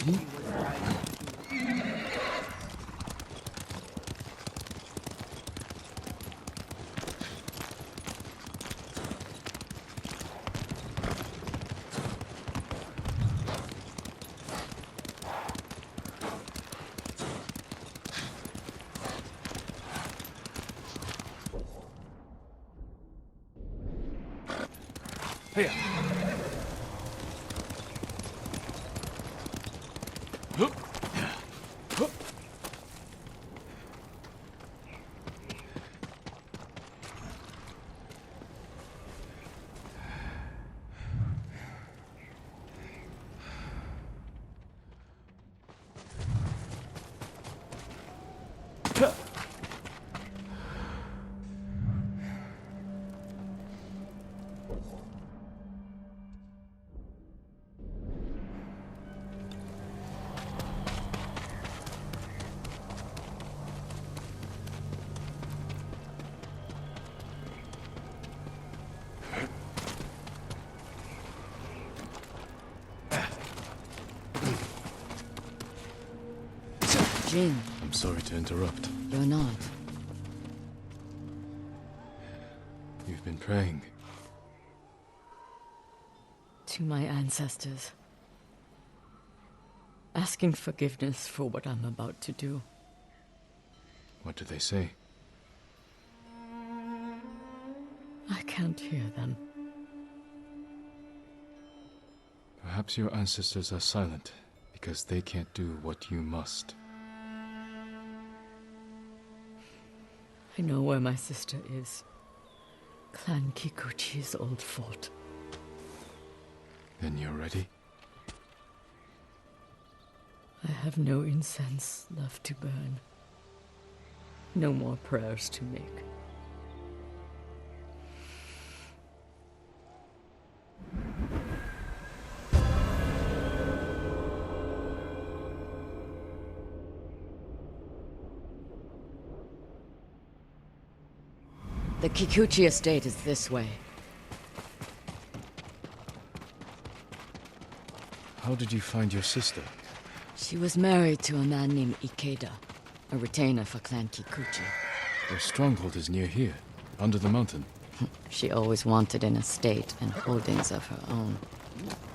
Here. Jin. I'm sorry to interrupt. You're not. You've been praying. To my ancestors. Asking forgiveness for what I'm about to do. What do they say? I can't hear them. Perhaps your ancestors are silent because they can't do what you must. I know where my sister is. Clan Kikuchi's old fort. Then you're ready? I have no incense left to burn. No more prayers to make. The Kikuchi estate is this way. How did you find your sister? She was married to a man named Ikeda, a retainer for Clan Kikuchi. Their stronghold is near here, under the mountain. She always wanted an estate and holdings of her own.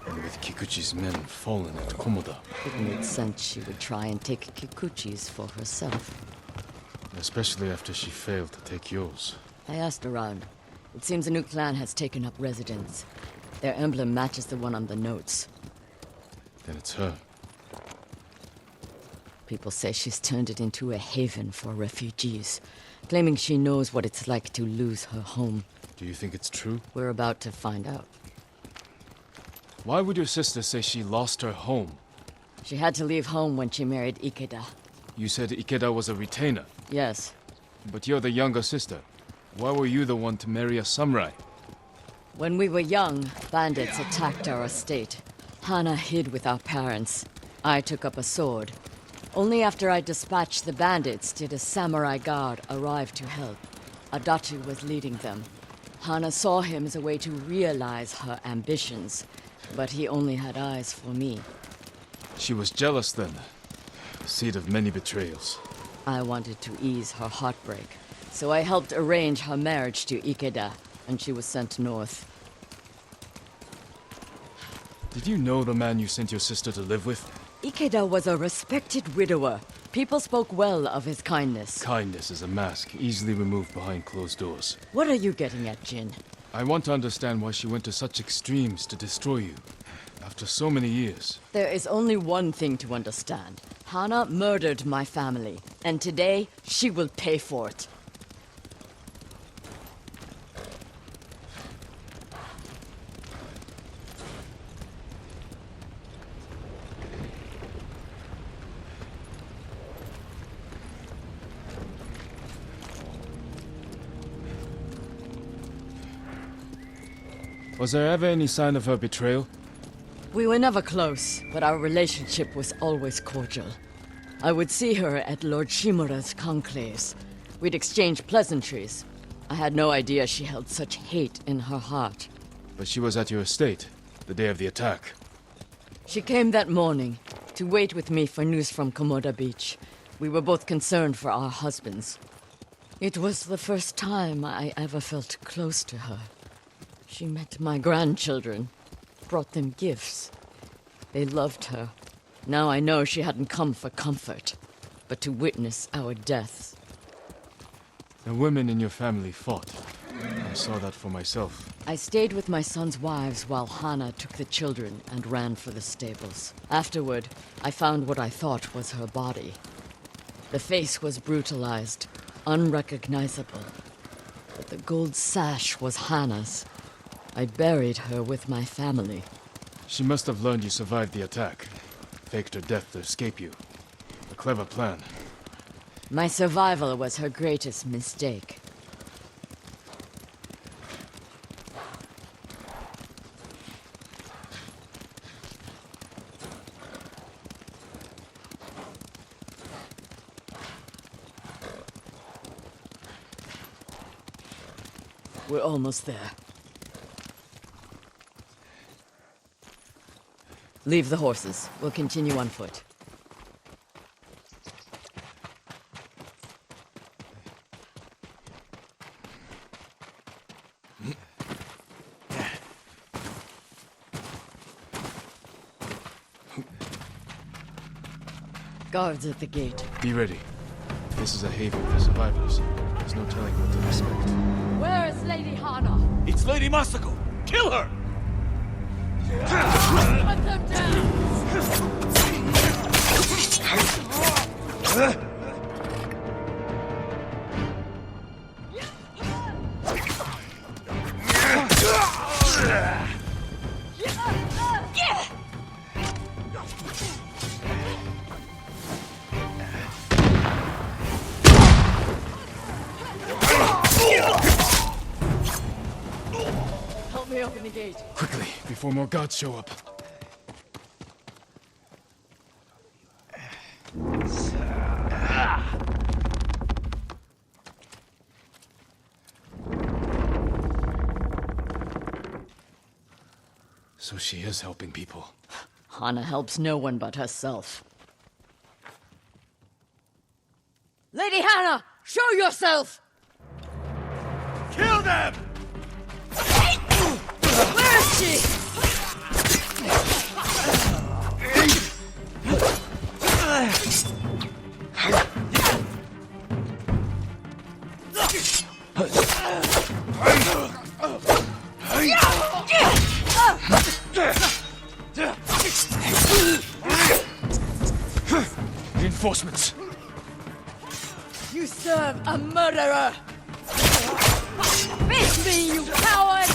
And with Kikuchi's men fallen at Komoda. It made sense she would try and take Kikuchi's for herself. Especially after she failed to take yours. I asked around. It seems a new clan has taken up residence. Their emblem matches the one on the notes. Then it's her. People say she's turned it into a haven for refugees, claiming she knows what it's like to lose her home. Do you think it's true? We're about to find out. Why would your sister say she lost her home? She had to leave home when she married Ikeda. You said Ikeda was a retainer. Yes. But you're the younger sister. Why were you the one to marry a samurai? When we were young, bandits attacked our estate. Hana hid with our parents. I took up a sword. Only after I dispatched the bandits did a samurai guard arrive to help. Adachi was leading them. Hana saw him as a way to realize her ambitions, but he only had eyes for me. She was jealous then. The seed of many betrayals. I wanted to ease her heartbreak, so I helped arrange her marriage to Ikeda, and she was sent north. Did you know the man you sent your sister to live with? Ikeda was a respected widower. People spoke well of his kindness. Kindness is a mask, easily removed behind closed doors. What are you getting at, Jin? I want to understand why she went to such extremes to destroy you. After so many years. There is only one thing to understand. Hana murdered my family, and today she will pay for it. Was there ever any sign of her betrayal? We were never close, but our relationship was always cordial. I would see her at Lord Shimura's conclaves. We'd exchange pleasantries. I had no idea she held such hate in her heart. But she was at your estate, the day of the attack. She came that morning. to wait with me for news from Komoda Beach. We were both concerned for our husbands. It was the first time I ever felt close to her. She met my grandchildren, brought them gifts. They loved her. Now I know she hadn't come for comfort, but to witness our deaths. The women in your family fought. I saw that for myself. I stayed with my son's wives while Hana took the children and ran for the stables. Afterward, I found what I thought was her body. The face was brutalized, unrecognizable. But the gold sash was Hana's. I buried her with my family. She must have learned you survived the attack. Faked her death to escape you. A clever plan. My survival was her greatest mistake. We're almost there. Leave the horses. We'll continue on foot. Guards at the gate. Be ready. This is a haven for survivors. There's no telling what to expect. Where is Lady Hana? It's Lady Masako! Kill her! Put them down! Help me open the gate. Quickly, before more guards show up. So she is helping people. Hana helps no one but herself. Lady Hana, show yourself! Kill them! Where is she? Reinforcements! You serve a murderer! Face me, you coward!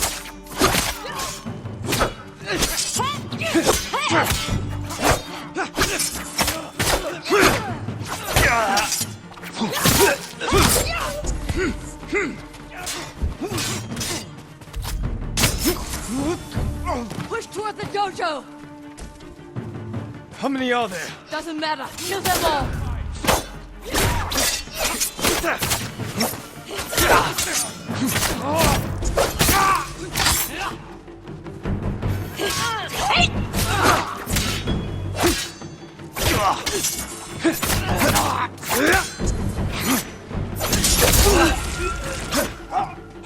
Push toward the dojo! How many are there? Doesn't matter. Kill them all!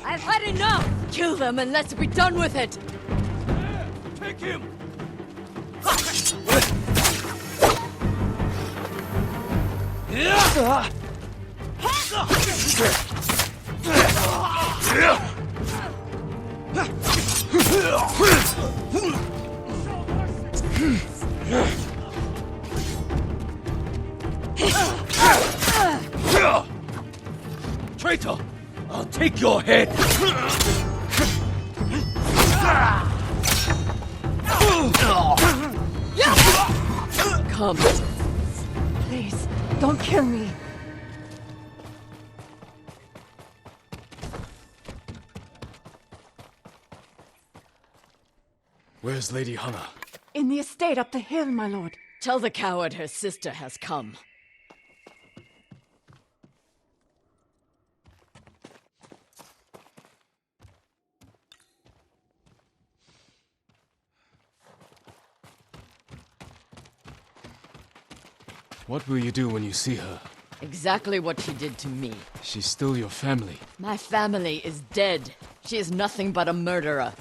I've had enough! Kill them and let's be done with it! Take him! Traitor! I'll take your head! Come. Please, don't kill me. Where's Lady Hana? In the estate up the hill, my lord. Tell the coward her sister has come. What will you do when you see her? Exactly what she did to me. She's still your family. My family is dead. She is nothing but a murderer.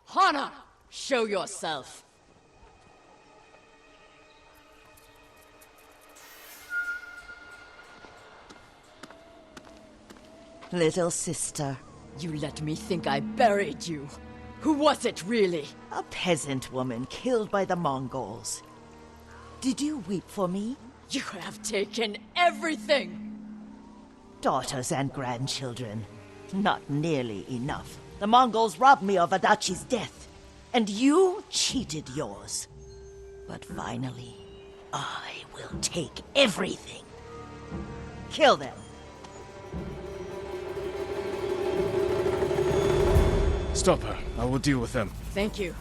Hana! Show yourself! Little sister. You let me think I buried you. Who was it, really? A peasant woman killed by the Mongols. Did you weep for me? You have taken everything! Daughters and grandchildren. Not nearly enough. The Mongols robbed me of Adachi's death, and you cheated yours. But finally, I will take everything. Kill them. Stop her. I will deal with them. Thank you.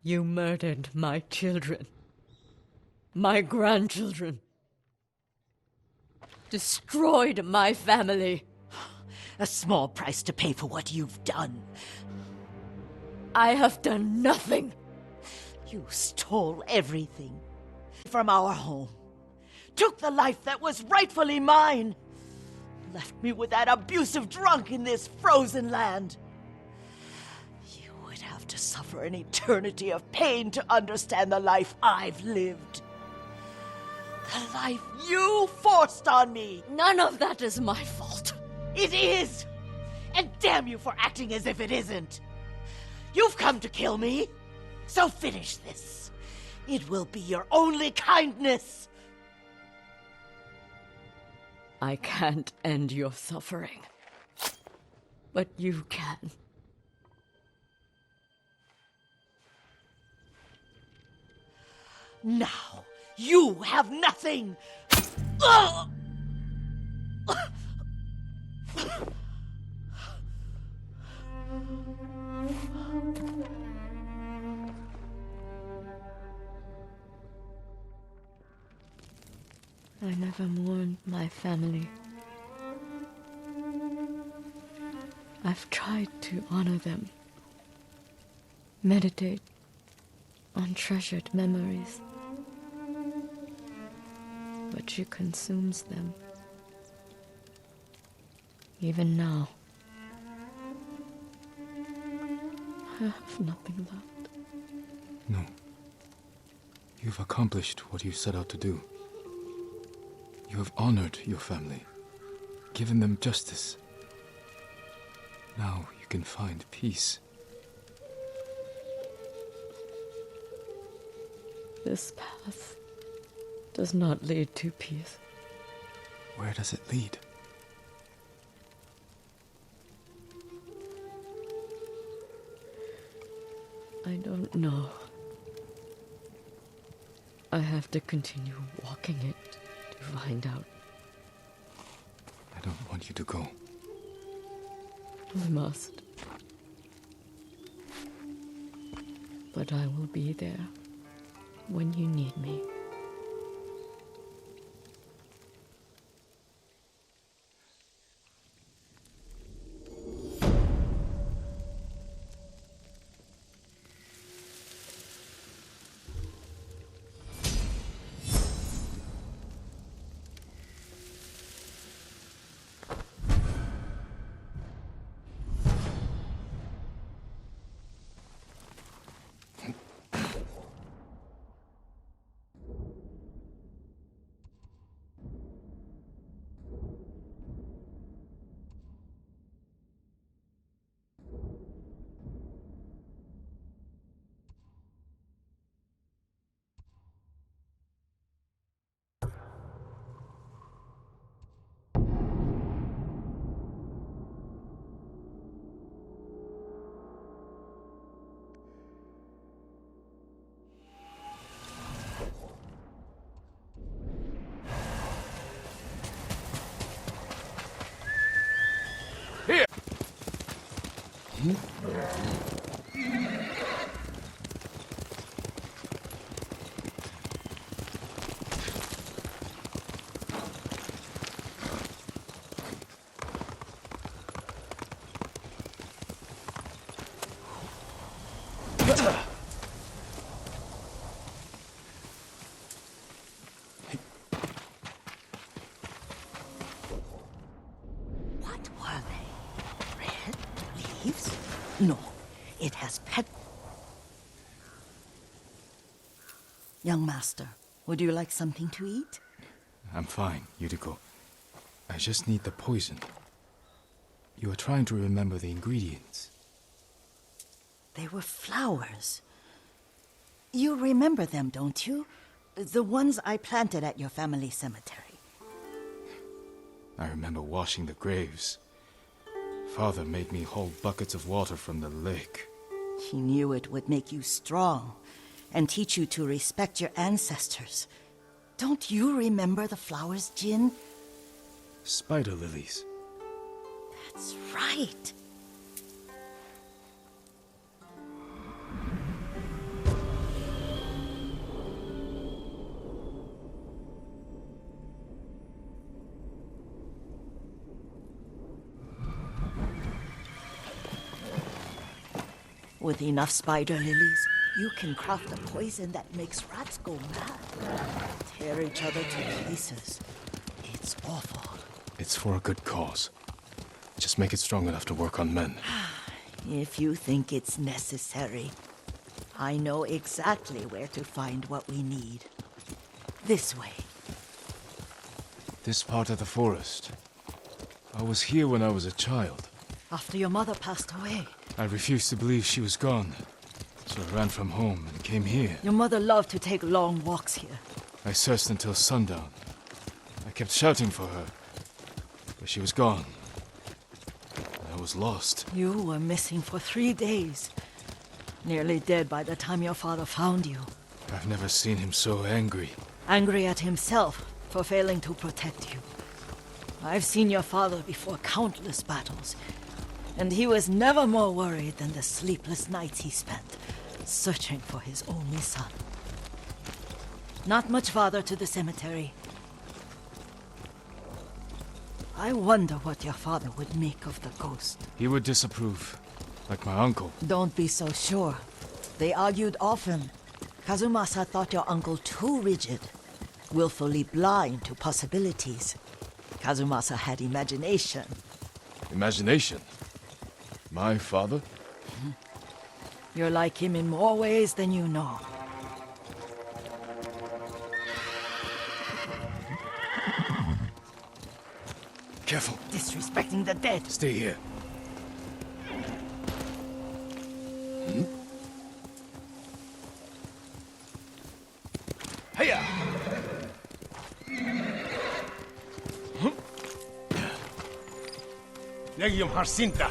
You murdered my children. My grandchildren. Destroyed my family. A small price to pay for what you've done. I have done nothing. You stole everything from our home. Took the life that was rightfully mine. Left me with that abusive drunk in this frozen land. You would have to suffer an eternity of pain to understand the life I've lived. The life you forced on me. None of that is my fault. It is! And damn you for acting as if it isn't. You've come to kill me, so finish this. It will be your only kindness. I can't end your suffering. But you can. Now, you have nothing! Ugh! I never mourned my family. I've tried to honor them, meditate on treasured memories, but she consumes them. Even now, I have nothing left. No. You've accomplished what you set out to do. You have honored your family, given them justice. Now you can find peace. This path does not lead to peace. Where does it lead? I don't know. I have to continue walking it to find out. I don't want you to go. I must. But I will be there when you need me. What were they? Red leaves? No, it has pet. Young master, would you like something to eat? I'm fine, Yuriko. I just need the poison. You are trying to remember the ingredients. They were flowers. You remember them, don't you? The ones I planted at your family cemetery. I remember washing the graves. Father made me hold buckets of water from the lake. He knew it would make you strong and teach you to respect your ancestors. Don't you remember the flowers, Jin? Spider lilies. That's right. With enough spider lilies, you can craft a poison that makes rats go mad. Tear each other to pieces. It's awful. It's for a good cause. Just make it strong enough to work on men. If you think it's necessary, I know exactly where to find what we need. This way. This part of the forest. I was here when I was a child. After your mother passed away. I refused to believe she was gone. So I ran from home and came here. Your mother loved to take long walks here. I searched until sundown. I kept shouting for her. But she was gone. I was lost. You were missing for 3 days. Nearly dead by the time your father found you. I've never seen him so angry. Angry at himself for failing to protect you. I've seen your father before countless battles, and he was never more worried than the sleepless nights he spent searching for his only son. Not much farther to the cemetery. I wonder what your father would make of the ghost. He would disapprove, like my uncle. Don't be so sure. They argued often. Kazumasa thought your uncle too rigid, willfully blind to possibilities. Kazumasa had imagination. Imagination? My father? You're like him in more ways than you know. Careful. Disrespecting the dead. Stay here. Hiya! Legium Harsinta!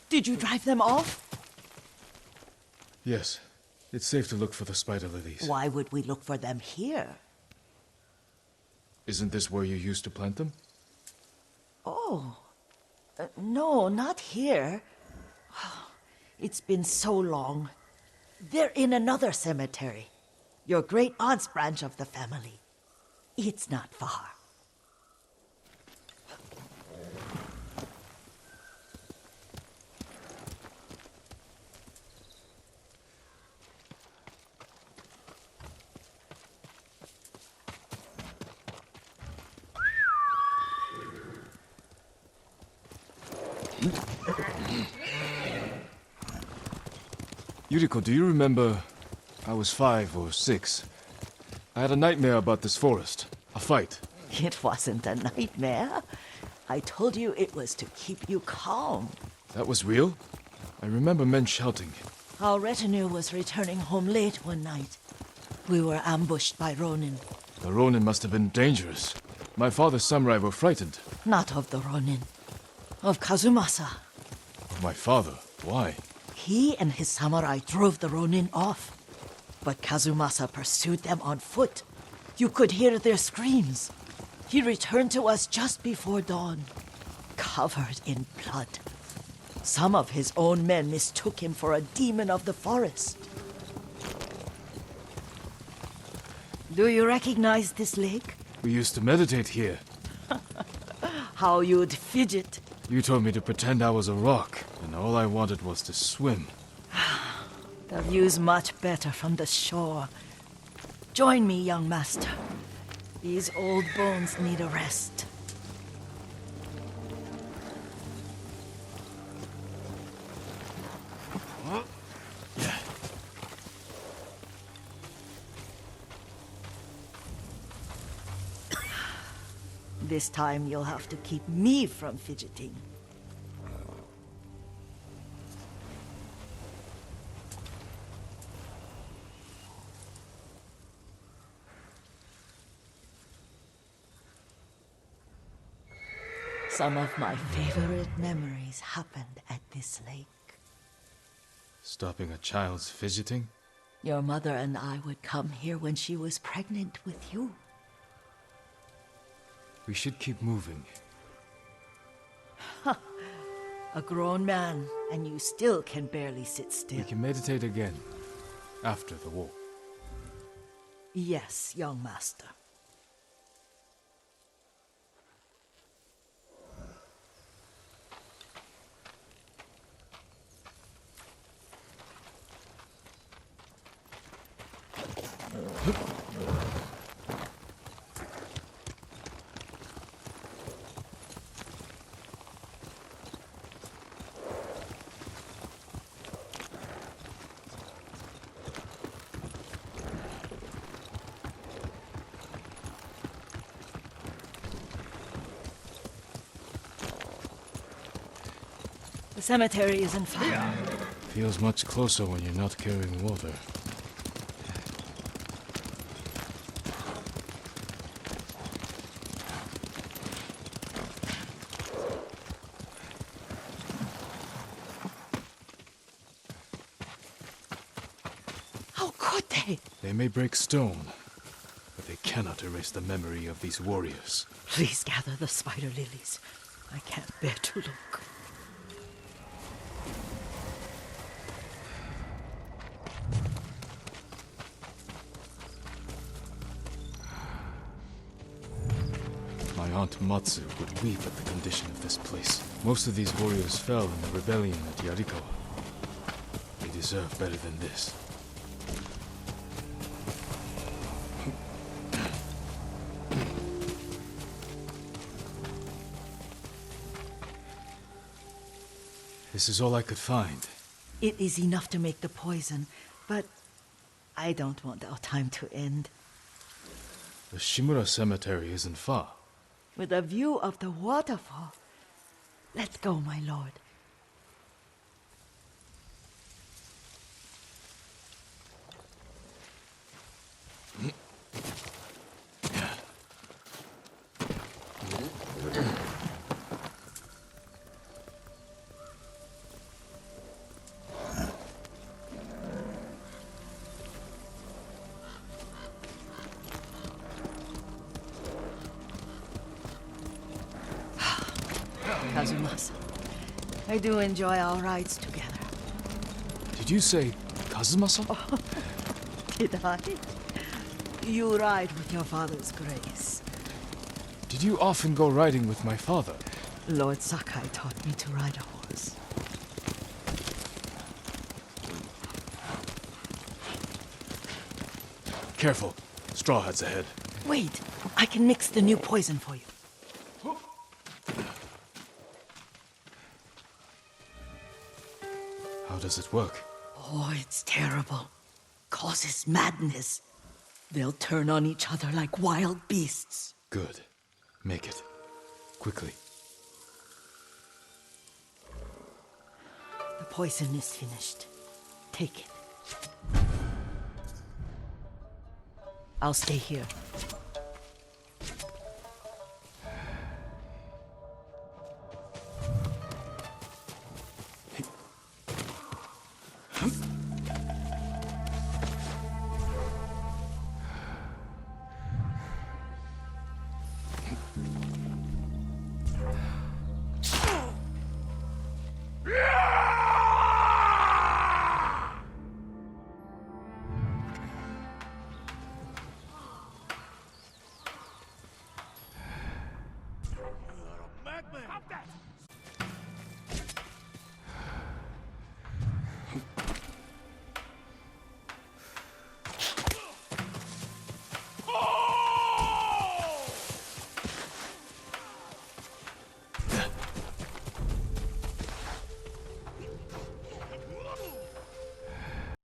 Did you drive them off? Yes. It's safe to look for the spider lilies. Why would we look for them here? Isn't this where you used to plant them? Oh. No, not here. It's been so long. They're in another cemetery. Your great aunt's branch of the family. It's not far. Yuriko, do you remember? I was 5 or 6. I had a nightmare about this forest. A fight. It wasn't a nightmare. I told you it was to keep you calm. That was real? I remember men shouting. Our retinue was returning home late one night. We were ambushed by Ronin. The Ronin must have been dangerous. My father's samurai were frightened. Not of the Ronin. Of Kazumasa. Of my father? Why? He and his samurai drove the Ronin off. But Kazumasa pursued them on foot. You could hear their screams. He returned to us just before dawn, covered in blood. Some of his own men mistook him for a demon of the forest. Do you recognize this lake? We used to meditate here. How you'd fidget. You told me to pretend I was a rock, and all I wanted was to swim. The view's much better from the shore. Join me, young master. These old bones need a rest. This time you'll have to keep me from fidgeting. Some of my favorite memories happened at this lake. Stopping a child's fidgeting? Your mother and I would come here when she was pregnant with you. We should keep moving. A grown man, and you still can barely sit still. We can meditate again. After the war. Yes, young master. The cemetery is in fire. Feels much closer when you're not carrying water. How could they? They may break stone, but they cannot erase the memory of these warriors. Please gather the spider lilies. I can't bear to look. My my aunt Matsu would weep at the condition of this place. Most of these warriors fell in the rebellion at Yarikawa. They deserve better than this. This is all I could find. It is enough to make the poison, but I don't want our time to end. The Shimura Cemetery isn't far. With a view of the waterfall. Let's go, my lord. Kazumasa, I do enjoy our rides together. Did you say Kazumasa? Did I? You ride with your father's grace. Did you often go riding with my father? Lord Sakai taught me to ride a horse. Careful. Straw Hat's ahead. Wait, I can mix the new poison for you. How does it work? Oh, it's terrible. Causes madness. They'll turn on each other like wild beasts. Good. Make it. Quickly. The poison is finished. Take it. I'll stay here.